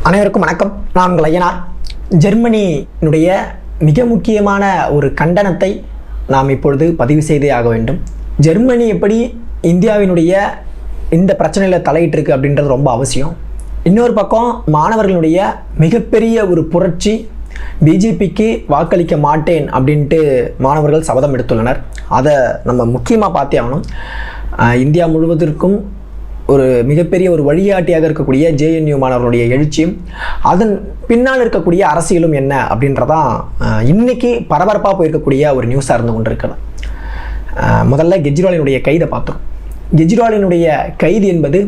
அனைவருக்கும் வணக்கம். நான் உங்கள் ஐயனார். ஜெர்மனியினுடைய மிக முக்கியமான ஒரு கண்டனத்தை நாம் இப்பொழுது பதிவு செய்தே ஆக வேண்டும். ஜெர்மனி எப்படி இந்தியாவினுடைய இந்த பிரச்சனையில் தலையிட்டு இருக்கு அப்படின்றது ரொம்ப அவசியம். இன்னொரு பக்கம் மாணவர்களுடைய மிகப்பெரிய ஒரு புரட்சி, பிஜேபிக்கு வாக்களிக்க மாட்டேன் அப்படின்ட்டு மாணவர்கள் சபதம் எடுத்துள்ளனர். அதை நம்ம முக்கியமாக பார்த்தே ஆகணும். இந்தியா முழுவதற்கும் ஒரு மிகப்பெரிய ஒரு வழிகாட்டியாக இருக்கக்கூடிய ஜேஎன்யூ மாணவர்களுடைய எழுச்சியும் அதன் பின்னால் இருக்கக்கூடிய அரசியலும் என்ன அப்படின்றதான் இன்னைக்கு பரபரப்பாக போயிருக்கக்கூடிய ஒரு நியூஸாக இருந்து கொண்டிருக்கிறது. முதல்ல கெஜ்ரிவாலினுடைய கைதை பார்த்தோம். கெஜ்ரிவாலினுடைய கைது என்பது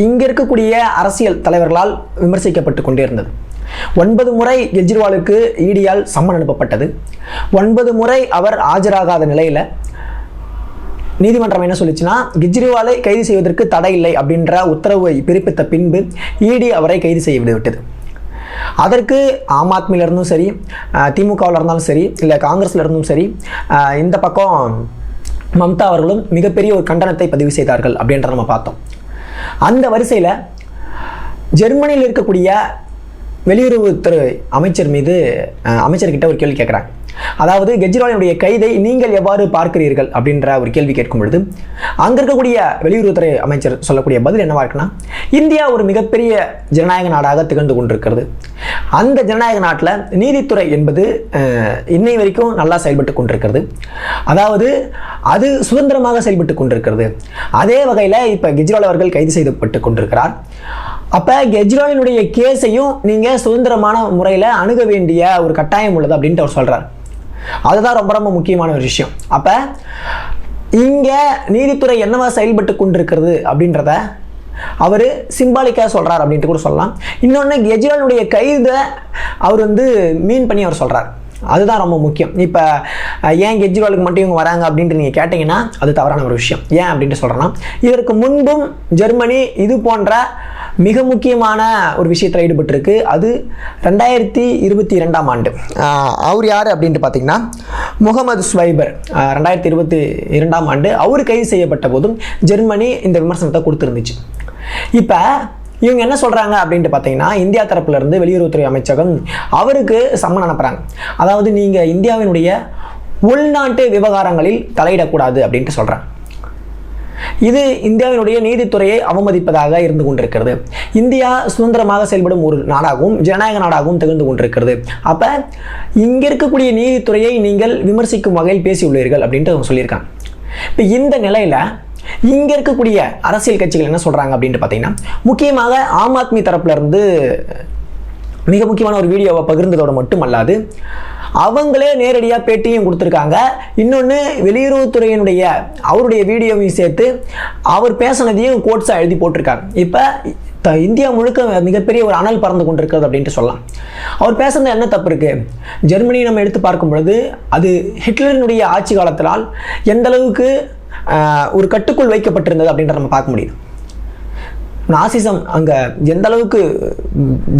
இங்கே இருக்கக்கூடிய அரசியல் தலைவர்களால் விமர்சிக்கப்பட்டு கொண்டே இருந்தது. 9 முறை கெஜ்ரிவாலுக்கு ஈடியால் சம்மன் அனுப்பப்பட்டது. 9 முறை அவர் ஆஜராகாத நிலையில் நீதிமன்றம் என்ன சொல்லிச்சுன்னா, கெஜ்ரிவாலை கைது செய்வதற்கு தடை இல்லை அப்படின்ற உத்தரவை பிறப்பித்த பின்பு இடி அவரை கைது செய்ய விட்டுவிட்டது. அதற்கு ஆம் ஆத்மியில இருந்தும் சரி, திமுகவில் இருந்தாலும் சரி, இல்லை காங்கிரஸ்ல இருந்தும் சரி, இந்த பக்கம் மம்தா அவர்களும் மிகப்பெரிய ஒரு கண்டனத்தை பதிவு செய்தார்கள் அப்படின்ற நம்ம பார்த்தோம். அந்த வரிசையில் ஜெர்மனியில் இருக்கக்கூடிய வெளியுறவுத்துறை அமைச்சர்கிட்ட ஒரு கேள்வி கேட்குறாங்க. அதாவது கெஜ்ரிவாலினுடைய கைதை நீங்கள் எவ்வாறு பார்க்கிறீர்கள் அப்படின்ற ஒரு கேள்வி கேட்கும் பொழுது அங்கே இருக்கக்கூடிய வெளியுறவுத்துறை அமைச்சர் சொல்லக்கூடிய பதில் என்னவா இருக்குன்னா, இந்தியா ஒரு மிகப்பெரிய ஜனநாயக நாடாக திகழ்ந்து கொண்டிருக்கிறது. அந்த ஜனநாயக நாட்டில் நீதித்துறை என்பது இன்னை வரைக்கும் நல்லா செயல்பட்டு கொண்டிருக்கிறது. அதாவது அது சுதந்திரமாக செயல்பட்டு கொண்டிருக்கிறது. அதே வகையில் இப்போ கெஜ்ரிவால் அவர்கள் கைது செய்யப்பட்டு கொண்டிருக்கிறார். அப்போ கெஜ்ரிவாலினுடைய கேஸையும் நீங்கள் சுதந்திரமான முறையில் அணுக வேண்டிய ஒரு கட்டாயம் உள்ளது அப்படின்ட்டு அவர் சொல்கிறார். அதுதான் ரொம்ப ரொம்ப முக்கியமான ஒரு விஷயம். அப்போ இங்கே நீதித்துறை என்னவா செயல்பட்டு கொண்டிருக்கிறது அப்படின்றத அவர் சிம்பாலிக்காக சொல்கிறார் அப்படின்ட்டு கூட சொல்லலாம். இன்னொன்று, கெஜ்ரிவாலினுடைய கைதை அவர் மீன் பண்ணி அவர் சொல்கிறார். அதுதான் ரொம்ப முக்கியம். இப்போ ஏன் கெஜ்ரிவாலுக்கு மட்டும் இவங்க வராங்க அப்படின்ட்டு நீங்கள் கேட்டிங்கன்னா அது தவறான ஒரு விஷயம். ஏன் அப்படின்ட்டு சொல்கிறேன்னா, இதற்கு முன்பும் ஜெர்மனி இது போன்ற மிக முக்கியமான ஒரு விஷயத்தில் ஈடுபட்டிருக்கு. அது 2022ஆம் ஆண்டு. அவர் யார் அப்படின்ட்டு பார்த்தீங்கன்னா, முகமது ஸ்வைபர் 2022ஆம் ஆண்டு அவர் கைது செய்யப்பட்ட போதும் ஜெர்மனி இந்த விமர்சனத்தை கொடுத்துருந்துச்சு. இப்போ இவங்க என்ன சொல்கிறாங்க அப்படின்ட்டு பார்த்தீங்கன்னா, இந்தியா தரப்புல இருந்து வெளியுறவுத்துறை அமைச்சகம் அவருக்கு சம்மன் அனுப்புகிறாங்க. அதாவது நீங்கள் இந்தியாவினுடைய உள்நாட்டு விவகாரங்களில் தலையிடக்கூடாது அப்படின்ட்டு சொல்கிறாங்க. இது இந்தியாவினுடைய நீதித்துறையை அவமதிப்பதாக இருந்து கொண்டிருக்கிறது. இந்தியா சுதந்திரமாக செயல்படும் ஒரு நாடாகவும் ஜனநாயக நாடாகவும் திகழ்ந்து கொண்டிருக்கிறது. அப்போ இங்கே இருக்கக்கூடிய நீதித்துறையை நீங்கள் விமர்சிக்கும் வகையில் பேசியுள்ளீர்கள் அப்படின்ட்டு அவங்க சொல்லியிருக்காங்க. இப்போ இந்த நிலையில் இங்கே இருக்கக்கூடிய அரசியல் கட்சிகள் என்ன சொல்கிறாங்க அப்படின்ட்டு பார்த்தீங்கன்னா, முக்கியமாக ஆம் ஆத்மி தரப்புல இருந்து மிக முக்கியமான ஒரு வீடியோவை பகிர்ந்ததோடு மட்டுமல்லாது அவங்களே நேரடியாக பேட்டியும் கொடுத்துருக்காங்க. இன்னொன்று, வெளியுறவுத்துறையினுடைய அவருடைய வீடியோவையும் சேர்த்து அவர் பேசினதையும் கோட்ஸாக எழுதி போட்டிருக்காங்க. இப்போ இந்தியா முழுக்க மிகப்பெரிய ஒரு அனல் பறந்து கொண்டிருக்கிறது அப்படின்ட்டு சொல்லலாம். அவர் பேசுறது என்ன தப்பு இருக்குது? ஜெர்மனி நம்ம எடுத்து பார்க்கும் பொழுது அது ஹிட்லரினுடைய ஆட்சி காலத்தினால் எந்த அளவுக்கு ஒரு கட்டுக்குள் வைக்கப்பட்டிருந்தது அப்படின்ற நம்ம பார்க்க முடியுது. நாசிசம் அங்கே எந்த அளவுக்கு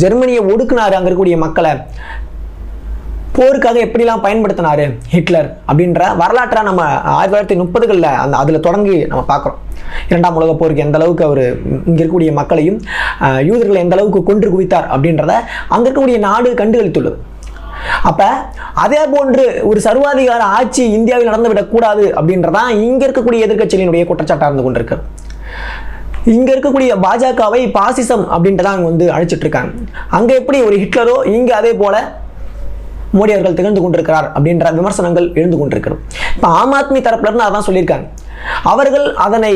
ஜெர்மனியை ஒடுக்குனாரு, அங்கே இருக்கக்கூடிய மக்களை போருக்காக எப்படிலாம் பயன்படுத்தினாரு ஹிட்லர் அப்படின்ற வரலாற்றை நம்ம 1930களில் அதில் தொடங்கி நம்ம பார்க்குறோம். 2ஆம் உலக போருக்கு எந்த அளவுக்கு அவர் இங்கே இருக்கக்கூடிய மக்களையும் யூதர்களை எந்த அளவுக்கு கொன்று குவித்தார் அப்படின்றத அங்கே இருக்கக்கூடிய நாடு கண்டுகளித்துள்ளது. அப்போ அதே போன்று ஒரு சர்வாதிகார ஆட்சி இந்தியாவில் நடந்துவிடக்கூடாது அப்படின்றதான் இங்கே இருக்கக்கூடிய எதிர்க்கட்சிகளினுடைய குற்றச்சாட்டாக இருந்து கொண்டிருக்கு. இங்கே இருக்கக்கூடிய பாஜகவை பாசிசம் அப்படின்ட்டு தான் அவங்க அழைச்சிட்டு இருக்காங்க. அங்கே எப்படி ஒரு ஹிட்லரோ இங்கே அதே போல மோடி அவர்கள் திகழ்ந்து கொண்டிருக்கிறார் அப்படின்ற விமர்சனங்கள் எழுந்து கொண்டிருக்கிறது. இப்போ ஆம் ஆத்மி தரப்புல இருந்து அதான் சொல்லியிருக்காங்க. அவர்கள் அதனை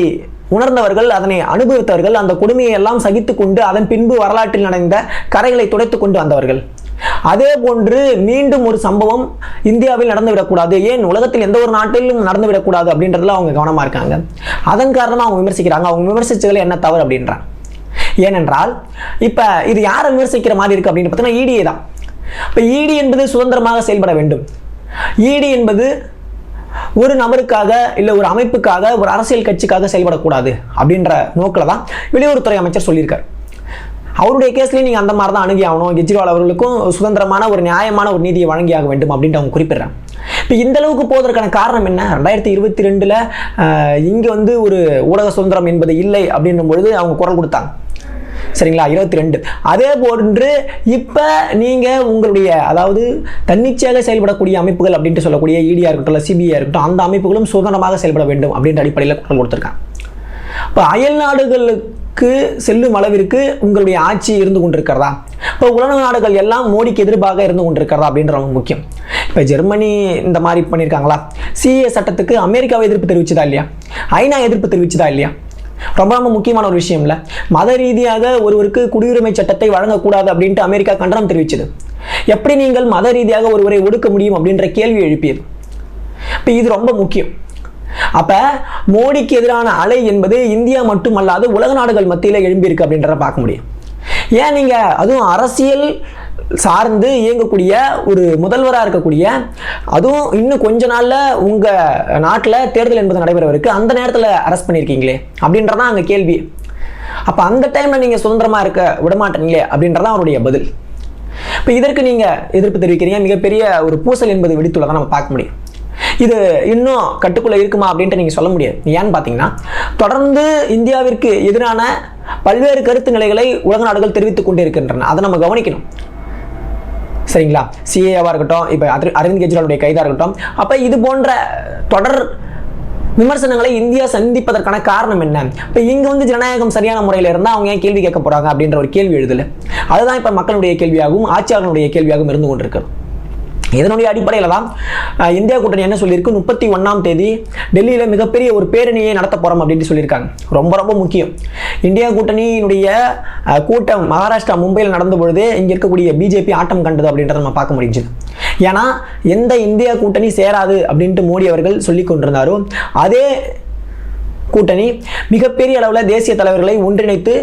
உணர்ந்தவர்கள், அதனை அனுபவித்தவர்கள், அந்த கொடுமையை எல்லாம் சகித்து கொண்டு அதன் பின்பு வரலாற்றில் நடந்த கரைகளை துடைத்து கொண்டு வந்தவர்கள். அதே போன்று மீண்டும் ஒரு சம்பவம் இந்தியாவில் நடந்துவிடக்கூடாது, ஏன் உலகத்தில் எந்த ஒரு நாட்டிலும் நடந்துவிடக்கூடாது அப்படின்றதுல அவங்க கவனமாக இருக்காங்க. அதன் காரணமாக அவங்க விமர்சிக்கிறாங்க. அவங்க விமர்சிச்சதுல என்ன தவறு அப்படின்றாங்க. ஏனென்றால் இப்போ இது யாரை விமர்சிக்கிற மாதிரி இருக்குது அப்படின்னு பார்த்தீங்கன்னா, இடியை தான். இப்போ இடி என்பது சுதந்திரமாக செயல்பட வேண்டும். இடி என்பது ஒரு நபருக்காக இல்லை ஒரு அமைப்புக்காக ஒரு அரசியல் கட்சிக்காக செயல்படக்கூடாது அப்படின்ற நோக்கில் தான் வெளியுறவுத்துறை அமைச்சர் சொல்லியிருக்கார். அவருடைய கேஸ்லேயும் நீங்கள் அந்த மாதிரி தான் அணுகி ஆகணும். கெஜ்ரிவால் அவர்களுக்கும் சுதந்திரமான ஒரு நியாயமான ஒரு நீதியை வழங்கியாக வேண்டும் அப்படின்ட்டு அவங்க குறிப்பிடுறாங்க. இப்போ இந்த அளவுக்கு போவதற்கான காரணம் என்ன? 2022 இங்கே ஒரு ஊடக சுதந்திரம் என்பது இல்லை அப்படின்னும் பொழுது அவங்க குரல் கொடுத்தாங்க. சரிங்களா, 22. அதே போன்று இப்போ நீங்கள் உங்களுடைய அதாவது தன்னிச்சையாக செயல்படக்கூடிய அமைப்புகள் அப்படின்ட்டு சொல்லக்கூடிய இடியாக இருக்கட்டும் இல்லை சிபிஐ இருக்கட்டும், அந்த அமைப்புகளும் சுதந்திரமாக செயல்பட வேண்டும் அப்படின்ற அடிப்படையில் குரல் கொடுத்துருக்காங்க. இப்போ அயல் நாடுகளுக்கு செல்லும் அளவிற்கு உங்களுடைய ஆட்சி இருந்து கொண்டிருக்கிறதா, இப்போ உலக நாடுகள் எல்லாம் மோடிக்கு எதிர்ப்பாக இருந்து கொண்டிருக்கிறதா அப்படின்ற ரொம்ப முக்கியம். இப்போ ஜெர்மனி இந்த மாதிரி பண்ணியிருக்காங்களா, சிஏ சட்டத்துக்கு அமெரிக்காவை எதிர்ப்பு தெரிவிச்சதா இல்லையா, ஐநா எதிர்ப்பு தெரிவிச்சதா இல்லையா, ரொம்ப ரொம்ப முக்கியமான ஒரு விஷயம் இல்லை. மத ரீதியாக ஒருவருக்கு குடியுரிமை சட்டத்தை வழங்கக்கூடாது அப்படின்ட்டு அமெரிக்கா கண்டனம் தெரிவிச்சது. எப்படி நீங்கள் மத ரீதியாக ஒருவரை ஒடுக்க முடியும் அப்படின்ற கேள்வி எழுப்பியது. இப்போ இது ரொம்ப முக்கியம். அப்ப மோடிக்கு எதிரான அலை என்பது இந்தியா மட்டுமல்லாது உலக நாடுகள் மத்தியில் எழும்பியிருக்கு அப்படின்றத பார்க்க முடியும். ஏன் நீங்க அதுவும் அரசியல் சார்ந்து இயங்கக்கூடிய ஒரு முதல்வராக இருக்கக்கூடிய, அதுவும் இன்னும் கொஞ்ச நாள்ல உங்க நாட்டில் தேர்தல் என்பது நடைபெறவிருக்கு, அந்த நேரத்தில் அரெஸ்ட் பண்ணியிருக்கீங்களே அப்படின்றதான் அங்கே கேள்வி. அப்போ அந்த டைம்ல நீங்க சுதந்திரமா இருக்க விடமாட்டீங்களே அப்படின்றதான் அவருடைய பதில். இப்போ இதற்கு நீங்க எதிர்ப்பு தெரிவிக்கிறீங்க, மிகப்பெரிய ஒரு பூசல் என்பது வெடித்துள்ளதை நம்ம பார்க்க முடியும். இது இன்னும் கட்டுக்குள்ள இருக்குமா அப்படின்ட்டு நீங்க சொல்ல முடியாது. ஏன்னு பார்த்தீங்கன்னா தொடர்ந்து இந்தியாவிற்கு எதிரான பல்வேறு கருத்து நிலைகளை உலக நாடுகள் தெரிவித்துக் கொண்டே இருக்கின்றன. அதை நம்ம கவனிக்கணும். சரிங்களா, சிஏவா இருக்கட்டும், இப்போ அரவிந்த் கெஜ்ரிவாலுடைய கைதா இருக்கட்டும், அப்ப இது போன்ற தொடர் விமர்சனங்களை இந்தியா சந்திப்பதற்கான காரணம் என்ன? இப்போ இங்க வந்து ஜனநாயகம் சரியான முறையில் இருந்தால் அவங்க ஏன் கேள்வி கேட்க போறாங்க அப்படின்ற ஒரு கேள்வி எழுதல. அதுதான் இப்போ மக்களுடைய கேள்வியாகவும் ஆட்சியாளர்களுடைய கேள்வியாகவும் இருந்து கொண்டிருக்கு. இதனுடைய அடிப்படையில் தான் இந்தியா கூட்டணி என்ன சொல்லியிருக்கு, 31ஆம் தேதி டெல்லியில் மிகப்பெரிய ஒரு பேரணியை நடத்த போகிறோம் அப்படின்னு சொல்லியிருக்காங்க. ரொம்ப ரொம்ப முக்கியம். இந்தியா கூட்டணியினுடைய கூட்டம் மகாராஷ்டிரா மும்பையில் நடந்த பொழுது இங்கே இருக்கக்கூடிய பிஜேபி ஆட்டம் கண்டது அப்படின்றத நம்ம பார்க்க முடிஞ்சது. ஏன்னா எந்த இந்தியா கூட்டணி சேராது அப்படின்ட்டு மோடி அவர்கள் சொல்லி கொண்டிருந்தாரோ அதே கூட்டணி மிகப்பெரிய அளவில் தேசிய தலைவர்களை ஒன்றிணைத்து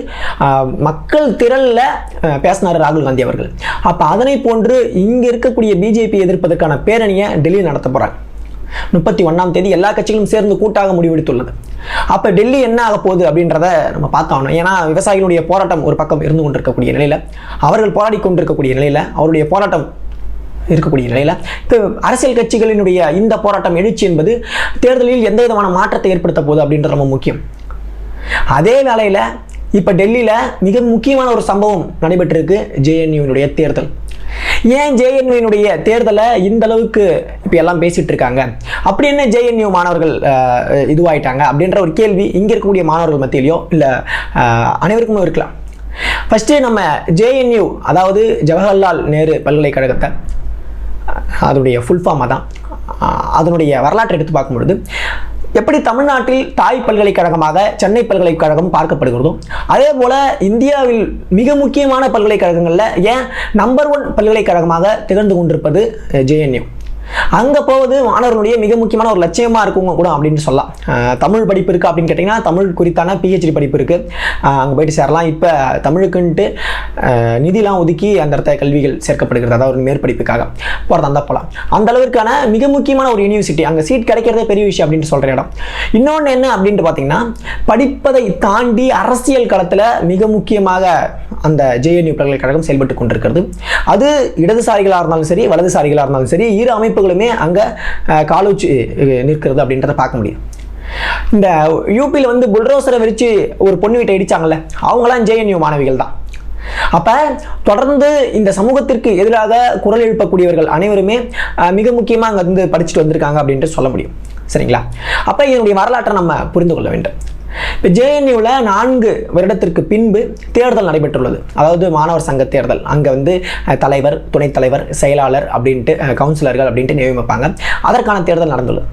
மக்கள் திரளில் பேசினார் ராகுல் காந்தி அவர்கள். அப்போ அதனை போன்று இங்கே இருக்கக்கூடிய பிஜேபி எதிர்ப்பதற்கான பேரணியை டெல்லியில் நடத்த போகிறாங்க. 31ஆம் தேதி எல்லா கட்சிகளும் சேர்ந்து கூட்டாக முடிவெடுத்துள்ளது. அப்போ டெல்லி என்ன ஆக போகுது அப்படின்றத நம்ம பார்த்தாகணும். ஏன்னா விவசாயிகளுடைய போராட்டம் ஒரு பக்கம் இருந்து கொண்டிருக்கக்கூடிய நிலையில், அவர்கள் போராடி கொண்டிருக்கக்கூடிய நிலையில், அவருடைய போராட்டம் இருக்கக்கூடிய நிலையில் இப்போ அரசியல் கட்சிகளினுடைய இந்த போராட்டம் எழுச்சி என்பது தேர்தலில் எந்த விதமான மாற்றத்தை ஏற்படுத்த போகுது அப்படின்றது ரொம்ப முக்கியம். அதே வேளையில் இப்போ டெல்லியில் மிக முக்கியமான ஒரு சம்பவம் நடைபெற்றிருக்கு, ஜேஎன்யூனுடைய தேர்தல். ஏன் ஜேஎன்யூனுடைய தேர்தலை இந்த அளவுக்கு இப்போ எல்லாம் பேசிட்டு இருக்காங்க, அப்படி என்ன ஜேஎன்யூ மாணவர்கள் இதுவாயிட்டாங்க அப்படின்ற ஒரு கேள்வி இங்கே இருக்கக்கூடிய மாணவர்கள் மத்தியிலையோ இல்லை அனைவருக்குமே இருக்கலாம். ஃபஸ்ட்டு நம்ம ஜேஎன்யூ அதாவது ஜவஹர்லால் நேரு பல்கலைக்கழகத்தை, அதனுடைய ஃபுல் ஃபார்மாக தான் அதனுடைய வரலாற்றை எடுத்து பார்க்கும்பொழுது எப்படி தமிழ்நாட்டில் தாய் பல்கலைக்கழகமாக சென்னை பல்கலைக்கழகம் பார்க்கப்படுகிறதோ அதே போல இந்தியாவில் மிக முக்கியமான பல்கலைக்கழகங்களில் ஏன் நம்பர் 1 பல்கலைக்கழகமாக திகழ்ந்து கொண்டிருப்பது ஜேஎன்யூ. அங்கே போவது மாணவர்களுடைய மிக முக்கியமான ஒரு லட்சியமாக இருக்குங்க கூட அப்படின்னு சொல்லலாம். தமிழ் படிப்பு இருக்குது அப்படின்னு கேட்டிங்கன்னா தமிழ் குறித்தான பிஹெச்டி படிப்பு இருக்குது, அங்கே போயிட்டு சேரலாம். இப்போ தமிழுக்குன்ட்டு நிதிலாம் ஒதுக்கி அந்த இடத்த கல்விகள் சேர்க்கப்படுகிறது, அதாவது ஒரு மேற்படிப்புக்காக போகிறதா இருந்தால் போகலாம். அந்த அளவிற்கான மிக முக்கியமான ஒரு யூனிவர்சிட்டி, அங்கே சீட் கிடைக்கிறதே பெரிய விஷயம் அப்படின்னு சொல்கிற இடம். இன்னொன்று என்ன அப்படின்ட்டு பார்த்தீங்கன்னா படிப்பதை தாண்டி அரசியல் களத்தில் மிக முக்கியமாக அந்த ஜேஎன்யூ பல்கலைக்கழகம் செயல்பட்டு கொண்டிருக்கிறது. அது இடதுசாரிகளாக இருந்தாலும் சரி வலதுசாரிகளாக இருந்தாலும் சரி இரு அமைப்புகளுமே அங்கே காலூச்சி நிற்கிறது அப்படின்றத பார்க்க முடியும். இந்த யூபியில் வந்து புல்ரோசரை வச்சு ஒரு பொண்ணு வீட்டை இடிச்சாங்கல்ல, அவங்களாம் ஜேஎன்யூ மாணவிகள் தான். அப்போ தொடர்ந்து இந்த சமூகத்திற்கு எதிராக குரல் எழுப்பக்கூடியவர்கள் அனைவருமே மிக முக்கியமாக அங்கே வந்து படிச்சுட்டு வந்திருக்காங்க அப்படின்ட்டு சொல்ல முடியும். சரிங்களா, அப்போ இதனுடைய வரலாற்றை நம்ம புரிந்து கொள்ள வேண்டும். இப்போ ஜேஎன்யூவில் 4 வருடத்திற்கு பின்பு தேர்தல் நடைபெற்றுள்ளது, அதாவது மாணவர் சங்க தேர்தல். அங்கே வந்து தலைவர், துணைத் தலைவர், செயலாளர் அப்படின்ட்டு கவுன்சிலர்கள் அப்படின்ட்டு நியமிப்பாங்க. அதற்கான தேர்தல் நடந்துள்ளது.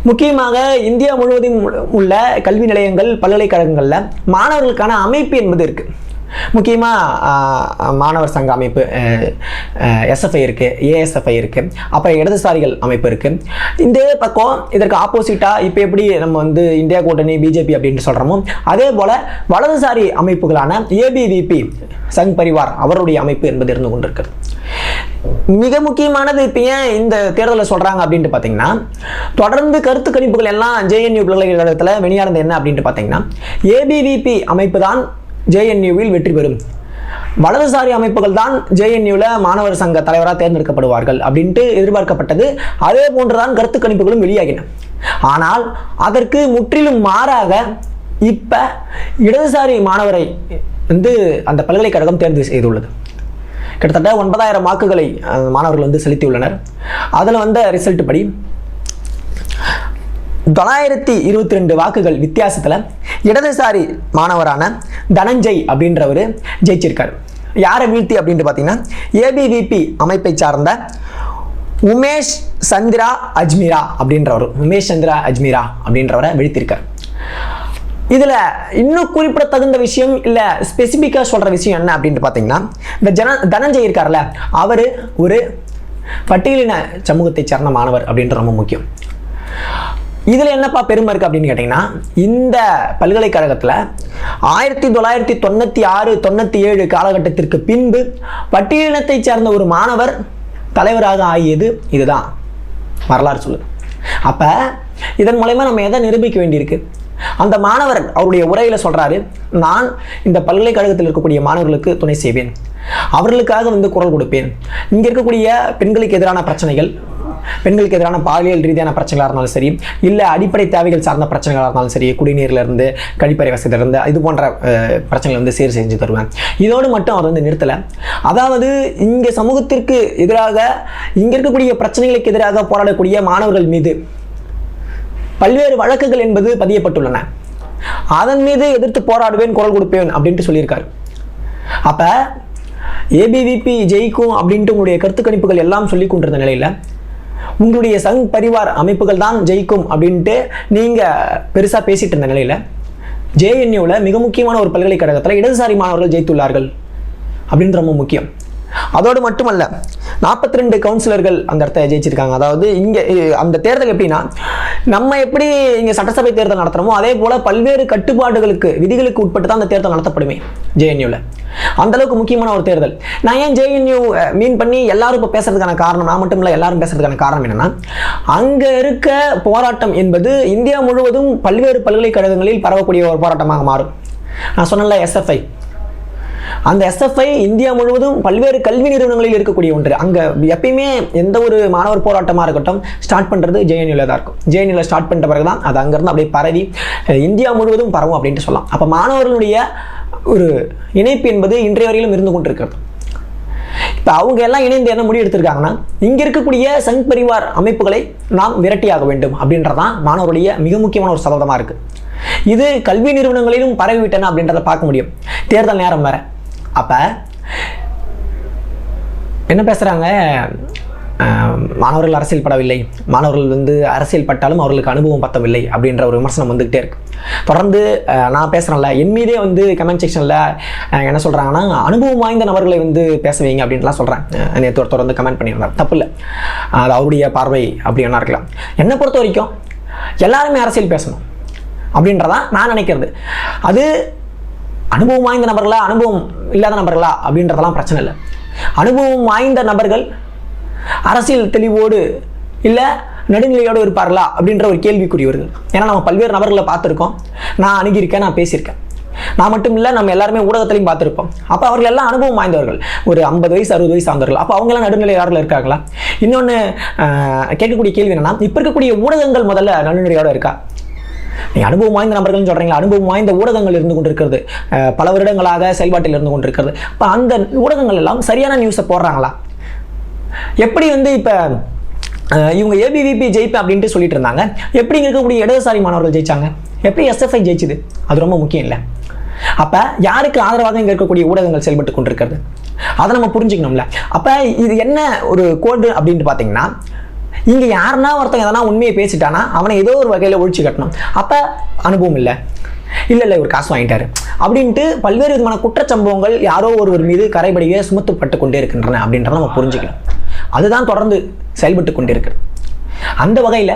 முக்கியமாக இந்தியா முழுவதும் உள்ள கல்வி நிலையங்கள் பல்கலைக்கழகங்களில் மாணவர்களுக்கான அமைப்பு என்பது இருக்குது. முக்கியமாக மாணவர் சங்க அமைப்பு எஸ்எஃப்ஐ இருக்குது, ஏஎஸ்எஃப்ஐ இருக்குது, அப்புறம் இடதுசாரிகள் அமைப்பு இருக்குது. இந்த பக்கம் இதற்கு ஆப்போசிட்டாக இப்போ எப்படி நம்ம வந்து இந்தியா கூட்டணி பிஜேபி அப்படின்னு சொல்கிறோமோ அதே போல் வலதுசாரி அமைப்புகளான ஏபிவிபி சங் பரிவார் அவருடைய அமைப்பு என்பது இருந்து கொண்டிருக்கிறது. மிக முக்கியமானது இப்போ ஏன் இந்த தேர்தலில் சொல்கிறாங்க அப்படின்ட்டு பார்த்தீங்கன்னா தொடர்ந்து கருத்து கணிப்புகள் எல்லாம் ஜேஎன்யூ பல்கலைக்கழகத்தில் வெளியானது என்ன அப்படின்ட்டு பார்த்தீங்கன்னா ஏபிவிபி அமைப்பு தான் ஜேஎன்யூவில் வெற்றி பெறும், வலதுசாரி அமைப்புகள் தான் ஜேஎன்யூவில் மாணவர் சங்க தலைவராக தேர்ந்தெடுக்கப்படுவார்கள் அப்படின்ட்டு எதிர்பார்க்கப்பட்டது. அதே போன்றுதான் கருத்து கணிப்புகளும் வெளியாகின. ஆனால் அதற்கு முற்றிலும் மாறாக இப்போ இடதுசாரி மாணவரை வந்து அந்த பல்கலைக்கழகம் தேர்வு செய்துள்ளது. கிட்டத்தட்ட 9,000 வாக்குகளை மாணவர்கள் வந்து செலுத்தியுள்ளனர். அதில் வந்த ரிசல்ட் படி 922 வாக்குகள் வித்தியாசத்தில் இடதுசாரி மாணவரான தனஞ்சய் அப்படின்றவர் ஜெயிச்சிருக்கார். யாரை வீழ்த்தி அப்படின்ட்டு பார்த்தீங்கன்னா ஏபிவிபி அமைப்பை சார்ந்த உமேஷ் சந்திரா அஜ்மீரா அப்படின்றவரை வீழ்த்திருக்கார். இதில் இன்னும் குறிப்பிடத்தகுந்த விஷயம் இல்லை ஸ்பெசிஃபிக்காக சொல்கிற விஷயம் என்ன அப்படின்ட்டு பார்த்தீங்கன்னா, இந்த தனஞ்சய் இருக்கார்ல, அவர் ஒரு பட்டியலின சமூகத்தை சேர்ந்த மாணவர் அப்படின்ற ரொம்ப முக்கியம். இதில் என்னப்பா பெருமை இருக்குது அப்படின்னு கேட்டிங்கன்னா, இந்த பல்கலைக்கழகத்தில் 1996-97 காலகட்டத்திற்கு பின்பு பட்டியலினத்தை சேர்ந்த ஒரு மாணவர் தலைவராக ஆகியது இதுதான் வரலாறு சொல்லுது. அப்போ இதன் மூலமா நம்ம எதை நிரூபிக்க வேண்டியிருக்கு? அந்த மாணவர் அவருடைய உரையில் சொல்கிறாரு, நான் இந்த பல்கலைக்கழகத்தில் இருக்கக்கூடிய மாணவர்களுக்கு துணை செய்வேன், அவர்களுக்காக வந்து குரல் கொடுப்பேன். இங்கே இருக்கக்கூடிய பெண்களுக்கு எதிரான பிரச்சனைகள், பெண்களுக்கு எதிரான பாலியல் ரீதியான பிரச்சனைகளாக இருந்தாலும் சரி, இல்லை அடிப்படை தேவைகள் சார்ந்த பிரச்சனைகளாக இருந்தாலும் சரி, குடிநீர்லேருந்து கழிப்பறை வசதியிலிருந்து இது போன்ற பிரச்சனைகள் வந்து சீர் செஞ்சு தருவேன். இதோடு மட்டும் அவர் வந்து நிறுத்தலை. அதாவது இங்கே சமூகத்திற்கு எதிராக, இங்கே இருக்கக்கூடிய பிரச்சனைகளுக்கு எதிராக போராடக்கூடிய மாணவர்கள் மீது பல்வேறு வழக்குகள் என்பது பதியப்பட்டுள்ளன. அதன் மீது எதிர்த்து போராடுவேன், குரல் கொடுப்பேன் அப்படின்ட்டு சொல்லியிருக்காரு. அப்ப ஏபிவிபி ஜெயிக்கும் அப்படின்ட்டு உங்களுடைய கருத்து கணிப்புகள் எல்லாம் சொல்லி கொண்டிருந்த நிலையில உங்களுடைய சங் பரிவார் அமைப்புகள் தான் ஜெயிக்கும் அப்படின்ட்டு நீங்க பெருசா பேசிட்டு இருந்த நிலையில ஜேஎன்யூல மிக முக்கியமான ஒரு பல்கலைக்கழகத்தில் இடதுசாரி மாணவர்கள் ஜெயித்துள்ளார்கள் அப்படின்னு ரொம்ப முக்கியம். அதோடு மட்டுமல்ல, 42 கவுன்சிலர்கள் அந்த இடத்த ஜெயிச்சிருக்காங்க. அதாவது இங்கே அந்த தேர்தல் எப்படின்னா, நம்ம எப்படி இங்கே சட்டசபை தேர்தல் நடத்துகிறோமோ அதே போல் பல்வேறு கட்டுப்பாடுகளுக்கு விதிகளுக்கு உட்பட்டு தான் அந்த தேர்தல் நடத்தப்படுமே ஜேஎன்யூவில். அந்தளவுக்கு முக்கியமான ஒரு தேர்தல். நான் ஏன் ஜேஎன்யூ மீன் பண்ணி எல்லாரும் இப்போ பேசுறதுக்கான காரணம், நான் மட்டும் இல்லை எல்லாரும் பேசுறதுக்கான காரணம் என்னன்னா, அங்கே இருக்க போராட்டம் என்பது இந்தியா முழுவதும் பல்வேறு பல்கலைக்கழகங்களில் பரவக்கூடிய ஒரு போராட்டமாக மாறும். நான் சொன்னல எஸ்எஃப்ஐ, அந்த எஸ்எஃப்ஐ இந்தியா முழுவதும் பல்வேறு கல்வி நிறுவனங்களில் இருக்கக்கூடிய ஒன்று. அங்கே எப்பயுமே எந்த ஒரு மாணவர் போராட்டமாக இருக்கட்டும் ஸ்டார்ட் பண்ணுறது ஜேஎன்யூவில் தான் இருக்கும். ஜேஎன்யூவில் ஸ்டார்ட் பண்ணிட்ட பிறகு தான் அது அங்கேருந்து அப்படியே பரவி இந்தியா முழுவதும் பரவும் அப்படின்ட்டு சொல்லலாம். அப்போ மாணவர்களுடைய ஒரு இணைப்பு என்பது இன்றைய வரையிலும் இருந்து கொண்டிருக்கிறது. இப்போ அவங்க எல்லாம் இணைந்து என்ன முடிவு எடுத்திருக்காங்கன்னா, இங்கே இருக்கக்கூடிய சங் பரிவார் அமைப்புகளை நாம் விரட்டியாக வேண்டும் அப்படின்றதான் மாணவருடைய மிக முக்கியமான ஒரு சபதமாக இருக்குது. இது கல்வி நிறுவனங்களிலும் பரவிவிட்டன அப்படின்றத பார்க்க முடியும். தேர்தல் நேரம் வேற. அப்ப என்ன பேசுறாங்க, மாணவர்கள் அரசியல் படவில்லை, மாணவர்கள் வந்து அரசியல் பட்டாலும் அவர்களுக்கு அனுபவம் பத்தவில்லை அப்படின்ற ஒரு விமர்சனம் வந்துகிட்டே இருக்கு. தொடர்ந்து நான் பேசுறேன்ல, என் மீதே வந்து கமெண்ட் செக்ஷன்ல என்ன சொல்றாங்கன்னா, அனுபவம் வாய்ந்த நபர்களை வந்து பேச வைங்க அப்படின்ட்டுலாம் சொல்றேன். நேற்று ஒருத்தர் வந்து கமெண்ட் பண்ணியிருந்தார். தப்பு இல்லை, அது அவருடைய பார்வை அப்படி என்ன இருக்கலாம். என்னை பொறுத்த வரைக்கும் எல்லாருமே அரசியல் பேசணும் அப்படின்றதான் நான் நினைக்கிறது. அது அனுபவம் வாய்ந்த நபர்களா அனுபவம் இல்லாத நபர்களா அப்படின்றதெல்லாம் பிரச்சனை இல்லை. அனுபவம் வாய்ந்த நபர்கள் அரசியல் தெளிவோடு இல்லை நடுநிலையோடு இருப்பார்களா அப்படின்ற ஒரு கேள்விக்குறி வருது. ஏன்னா நம்ம பல்வேறு நபர்களை பார்த்துருக்கோம், நான் அணுகியிருக்கேன், நான் பேசியிருக்கேன். நான் மட்டும் இல்லை, நம்ம எல்லாருமே ஊடகத்திலையும் பார்த்துருப்போம். அப்போ அவர்கள் எல்லாம் அனுபவம் வாய்ந்தவர்கள், ஒரு 50 வயசு 60 வயசு ஆனவர்கள். அப்போ அவங்கெல்லாம் நடுநிலையோடு இருக்காங்களா? இன்னொன்று கேட்கக்கூடிய கேள்வி என்னன்னா, இப்போ இருக்கக்கூடிய ஊடகங்கள் முதல்ல நடுநிலையோடு இருக்கா? நீங்க அனுபவம் வாய்ந்த நபர்கள் சொல்றீங்களா? அனுபவம் வாய்ந்த ஊடகங்கள் இருந்து கொண்டிருக்கிறது, பல வருடங்களாக செயல்பாட்டில் இருந்து கொண்டிருக்கிறது. இப்போ அந்த ஊடகங்கள் எல்லாம் சரியான நியூஸை போடுறாங்களா? எப்படி வந்து இப்போ இவங்க ஏபிவிபி ஜெயிப்பேன் அப்படின்ட்டு சொல்லிட்டு இருந்தாங்க, எப்படி இருக்கக்கூடிய இடதுசாரி மாணவர்கள் ஜெயிச்சாங்க? எப்படி எஸ்எஃப்ஐ ஜெயிச்சுது? அது ரொம்ப முக்கியம் இல்லை. அப்போ யாருக்கு ஆதரவாக இங்கே இருக்கக்கூடிய ஊடகங்கள் செயல்பட்டு கொண்டிருக்கிறது, அதை நம்ம புரிஞ்சுக்கணும்ல. அப்போ இது என்ன ஒரு கோடு அப்படின்ட்டு பார்த்தீங்கன்னா, இங்கே யாருன்னா ஒருத்தங்க எதனா உண்மையை பேசிட்டானா அவனை ஏதோ ஒரு வகையில் ஒழிச்சு கட்டணும். அப்போ அனுபவம் இல்லை, இல்லை ஒரு காசு வாங்கிட்டாரு அப்படின்ட்டு பல்வேறு விதமான குற்றச்சம்பவங்கள் யாரோ ஒருவர் மீது கரைபடியே சுமத்தப்பட்டு கொண்டே இருக்கின்றன அப்படின்றத நம்ம புரிஞ்சுக்கணும். அதுதான் தொடர்ந்து செயல்பட்டு கொண்டே இருக்கு. அந்த வகையில்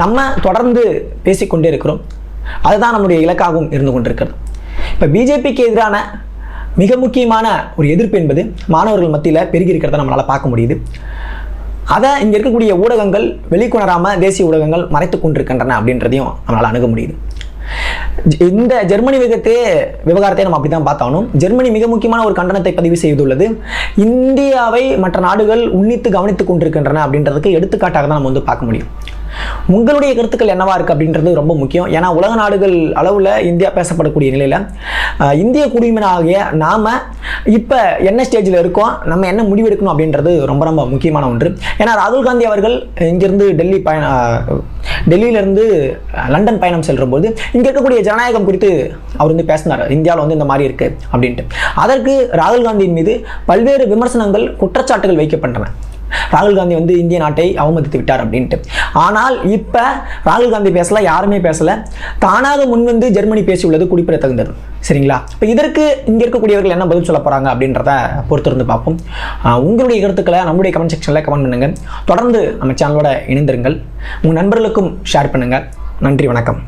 நம்ம தொடர்ந்து பேசிக்கொண்டே இருக்கிறோம். அதுதான் நம்முடைய இலக்காகவும் இருந்து கொண்டிருக்கிறது. இப்போ பிஜேபிக்கு எதிரான மிக முக்கியமான ஒரு எதிர்ப்பு என்பது மாணவர்கள் மத்தியில் பெருகி இருக்கிறத நம்மளால் பார்க்க முடியுது. அதை இங்கே இருக்கக்கூடிய ஊடகங்கள் வெளிக்கொணராமல் தேசிய ஊடகங்கள் மறைத்து கொண்டிருக்கின்றன அப்படின்றதையும் நம்மளால் அணுக முடியுது. இந்த ஜெர்மனி விவகாரத்தை நம்ம அப்படி தான் பார்த்தாலும், ஜெர்மனி மிக முக்கியமான ஒரு கண்டனத்தை பதிவு செய்துள்ளது. இந்தியாவை மற்ற நாடுகள் உன்னித்து கவனித்துக் கொண்டிருக்கின்றன அப்படின்றதுக்கு எடுத்துக்காட்டாக தான் நம்ம வந்து பார்க்க முடியும். உங்களுடைய கருத்துக்கள் என்னவா இருக்குது அப்படின்றது ரொம்ப முக்கியம். ஏன்னா உலக நாடுகள் அளவில் இந்தியா பேசப்படக்கூடிய நிலையில் இந்திய குடிமகனாகிய நாம் இப்போ என்ன ஸ்டேஜில் இருக்கோம், நம்ம என்ன முடிவெடுக்கணும் அப்படின்றது ரொம்ப ரொம்ப முக்கியமான ஒன்று. ஏன்னா ராகுல் காந்தி அவர்கள் இங்கிருந்து டெல்லியிலிருந்து லண்டன் பயணம் செல்லும்போது இங்கே இருக்கக்கூடிய ஜனநாயகம் குறித்து அவர் வந்து பேசினார். இந்தியாவில் வந்து இந்த மாதிரி இருக்குது அப்படின்ட்டு. அதற்கு ராகுல் காந்தியின் மீது பல்வேறு விமர்சனங்கள், குற்றச்சாட்டுகள் வைக்கப்பட்டன. ராகுல் காந்தி வந்து இந்திய நாட்டை அவமதித்து விட்டார் அப்படின்ட்டு. ஆனால் இப்போ ராகுல் காந்தி பேசல, யாருமே பேசலை. தானாக முன்வந்து ஜெர்மனி பேசியுள்ளது குறிப்பிடத்தகுந்தது. சரிங்களா? இப்போ இதற்கு இங்கே இருக்கக்கூடியவர்கள் என்ன பதில் சொல்ல போகிறாங்க அப்படின்றத பொறுத்திருந்து பார்ப்போம். உங்களுடைய கருத்துக்களை நம்முடைய கமெண்ட் செக்ஷனில் கமெண்ட் பண்ணுங்கள். தொடர்ந்து நம்ம சேனலோட இணைந்திருங்கள். உங்கள் நண்பர்களுக்கும் ஷேர் பண்ணுங்கள். நன்றி, வணக்கம்.